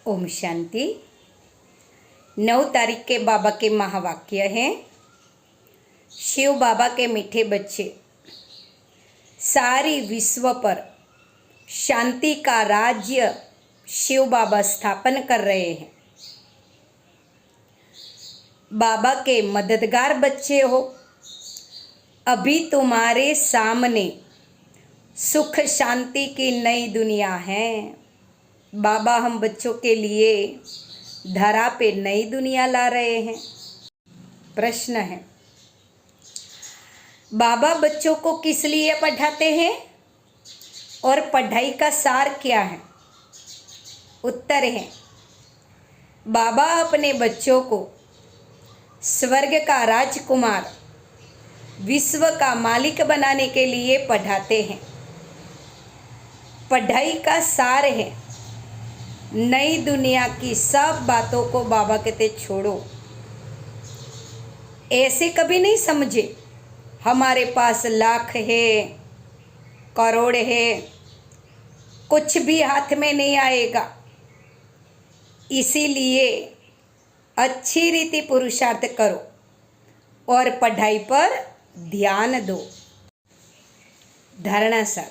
ओम शांति। 9 तारीख के बाबा के महावाक्य हैं। शिव बाबा के मीठे बच्चे, सारी विश्व पर शांति का राज्य शिव बाबा स्थापन कर रहे हैं। बाबा के मददगार बच्चे हो, अभी तुम्हारे सामने सुख शांति की नई दुनिया है। बाबा हम बच्चों के लिए धरा पे नई दुनिया ला रहे हैं। प्रश्न है, बाबा बच्चों को किस लिए पढ़ाते हैं और पढ़ाई का सार क्या है? उत्तर है, बाबा अपने बच्चों को स्वर्ग का राजकुमार, विश्व का मालिक बनाने के लिए पढ़ाते हैं। पढ़ाई का सार है, नई दुनिया की सब बातों को बाबा कहते छोड़ो। ऐसे कभी नहीं समझे हमारे पास लाख है, करोड़ है, कुछ भी हाथ में नहीं आएगा। इसीलिए अच्छी रीति पुरुषार्थ करो और पढ़ाई पर ध्यान दो। धारणा सार,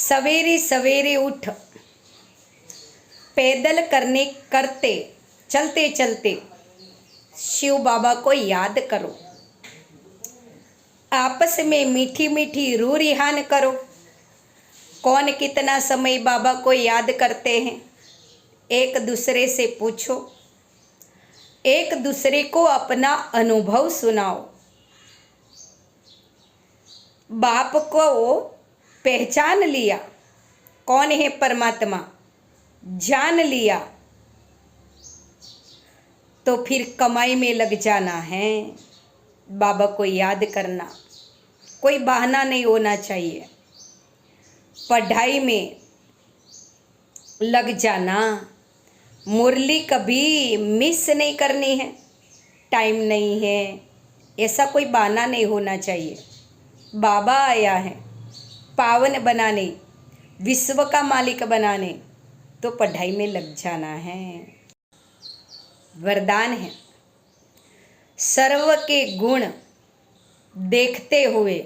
सवेरे सवेरे उठ पैदल करते चलते चलते शिव बाबा को याद करो। आपस में मीठी मीठी रूह रिहान करो। कौन कितना समय बाबा को याद करते हैं, एक दूसरे से पूछो। एक दूसरे को अपना अनुभव सुनाओ। बाप को पहचान लिया, कौन है परमात्मा, जान लिया, तो फिर कमाई में लग जाना है। बाबा को याद करना, कोई बहाना नहीं होना चाहिए। पढ़ाई में लग जाना, मुरली कभी मिस नहीं करनी है। टाइम नहीं है, ऐसा कोई बहाना नहीं होना चाहिए। बाबा आया है पावन बनाने, विश्व का मालिक बनाने, तो पढ़ाई में लग जाना है। वरदान है, सर्व के गुण देखते हुए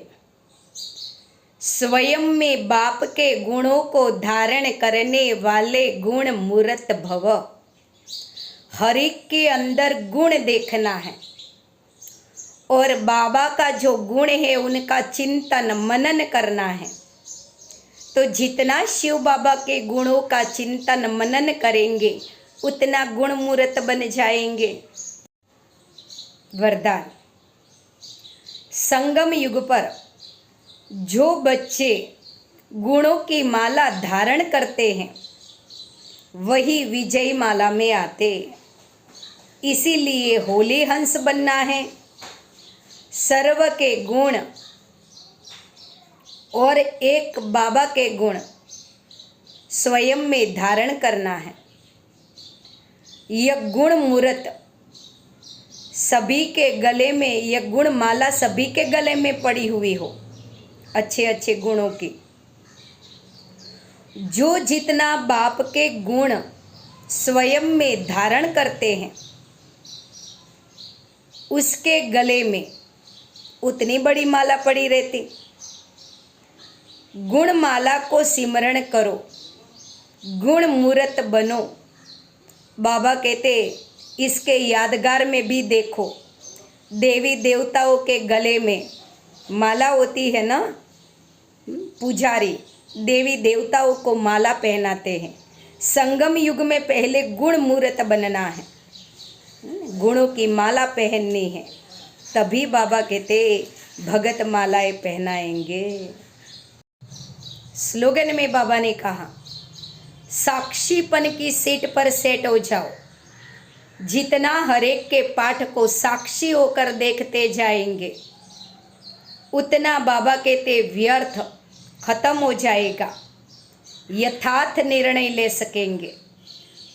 स्वयं में बाप के गुणों को धारण करने वाले गुण मूर्त भव। हर एक के अंदर गुण देखना है और बाबा का जो गुण है उनका चिंतन मनन करना है। तो जितना शिव बाबा के गुणों का चिंतन मनन करेंगे उतना गुण मूर्त बन जाएंगे। वरदान, संगम युग पर जो बच्चे गुणों की माला धारण करते हैं वही विजय माला में आते। इसीलिए होली हंस बनना है। सर्व के गुण और एक बाबा के गुण स्वयं में धारण करना है। यह गुण मूर्त सभी के गले में, यह गुण माला सभी के गले में पड़ी हुई हो, अच्छे अच्छे गुणों की। जो जितना बाप के गुण स्वयं में धारण करते हैं उसके गले में उतनी बड़ी माला पड़ी रहती। गुण माला को सिमरण करो, गुण मूर्त बनो। बाबा कहते इसके यादगार में भी देखो, देवी देवताओं के गले में माला होती है ना, पुजारी देवी देवताओं को माला पहनाते हैं। संगम युग में पहले गुण मूर्त बनना है, गुणों की माला पहननी है, तभी बाबा कहते भगत मालाएं पहनाएंगे। स्लोगन में बाबा ने कहा, साक्षीपन की सीट पर सेट हो जाओ। जितना हरेक के पाठ को साक्षी होकर देखते जाएंगे उतना बाबा कहते व्यर्थ खत्म हो जाएगा, यथार्थ निर्णय ले सकेंगे।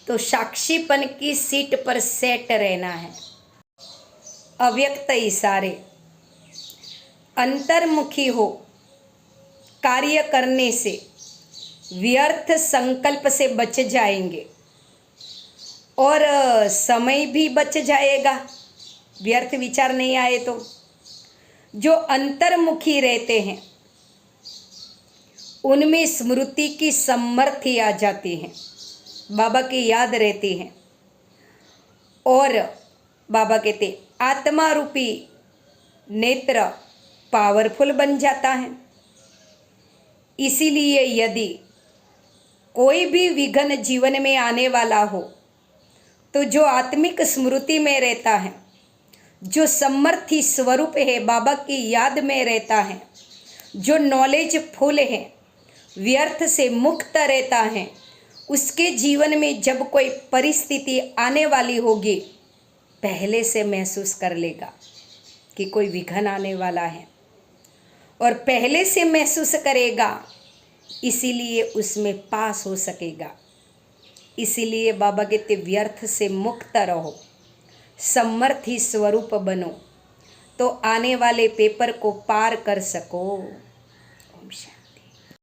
तो साक्षीपन की सीट पर सेट रहना है। अव्यक्त इशारे, अंतर्मुखी हो कार्य करने से व्यर्थ संकल्प से बच जाएंगे और समय भी बच जाएगा, व्यर्थ विचार नहीं आए तो। जो अंतर्मुखी रहते हैं उनमें स्मृति की समर्थी आ जाती है, बाबा की याद रहती है और बाबा कहते आत्मा रूपी नेत्र पावरफुल बन जाता है। इसीलिए यदि कोई भी विघ्न जीवन में आने वाला हो तो जो आत्मिक स्मृति में रहता है, जो समर्थी स्वरूप है, बाबा की याद में रहता है, जो नॉलेज फुल है, व्यर्थ से मुक्त रहता है, उसके जीवन में जब कोई परिस्थिति आने वाली होगी पहले से महसूस कर लेगा कि कोई विघ्न आने वाला है और पहले से महसूस करेगा, इसीलिए उसमें पास हो सकेगा। इसीलिए बाबा कहते व्यर्थ से मुक्त रहो, समर्थी स्वरूप बनो तो आने वाले पेपर को पार कर सको। ओम शांति।